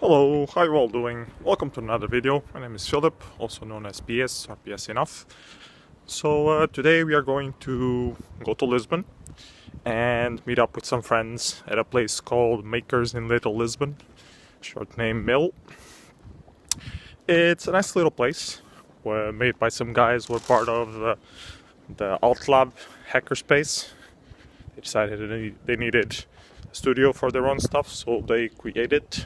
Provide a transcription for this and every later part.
Hello, how are you all doing? Welcome to another video. My name is Philip, also known as PS or PS Enough. So today we are going to go to Lisbon and meet up with some friends at a place called Makers in Little Lisbon, short name Mill. It's a nice little place made by some guys who are part of the Alt Lab hackerspace. They decided they needed a studio for their own stuff, so they created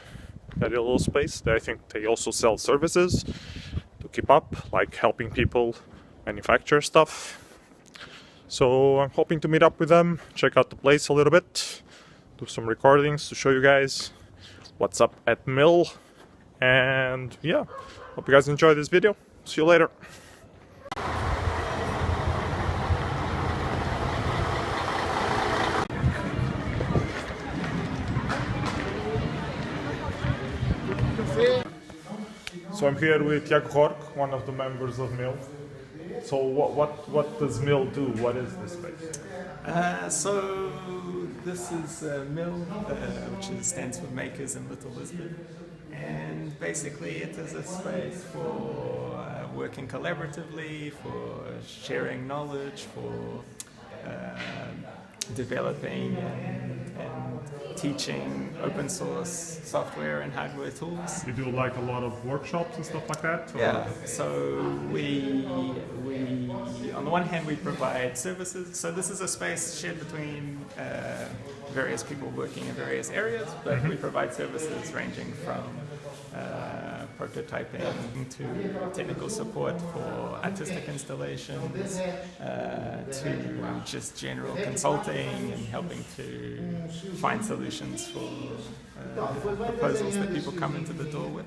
that little space. I think they also sell services to keep up, like helping people manufacture stuff. So I'm hoping to meet up with them, check out the place a little bit, do some recordings to show you guys what's up at Mill. And yeah, hope you guys enjoy this video. See you later. So I'm here with Jack Hork, one of the members of Mill. So what does Mill do? What is this space? So this is Mill, which stands for Makers in Little Lisbon, and basically it is a space for working collaboratively, for sharing knowledge, for developing and teaching open source software and hardware tools. You do like a lot of workshops and stuff like that? Or? Yeah, so we on the one hand we provide services, so this is a space shared between various people working in various areas, but we provide services ranging from prototyping to technical support for artistic installations, to just general consulting and helping to find solutions for proposals that people come into the door with.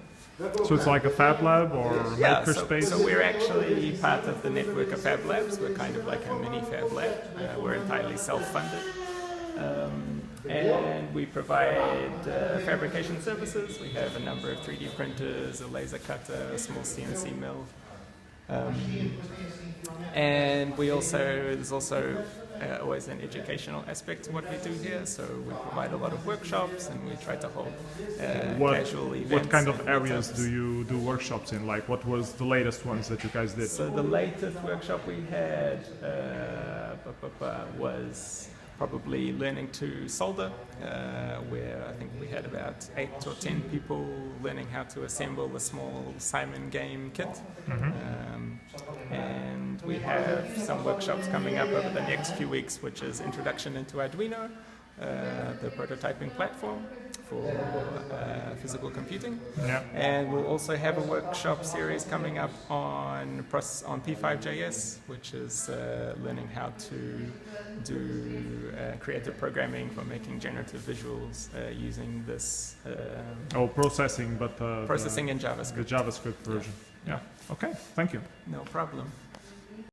So it's like a Fab Lab or makerspace? So we're actually part of the network of Fab Labs. We're kind of like a mini Fab Lab. We're entirely self-funded. And we provide fabrication services. We have a number of 3D printers, a laser cutter, a small CNC mill. And there's also always an educational aspect to what we do here. So we provide a lot of workshops and we try to hold casual events. What kind of areas do you do workshops in? Like what was the latest ones that you guys did? So the latest workshop we had was probably learning to solder, where I think we had about 8 or 10 people learning how to assemble a small Simon game kit. And we have some workshops coming up over the next few weeks, which is Introduction into Arduino, the prototyping platform for physical computing. Yeah. And we'll also have a workshop series coming up on P5.js, which is learning how to do creative programming for making generative visuals using this. Processing, but processing in JavaScript. The JavaScript version. Yeah. Okay. Thank you. No problem.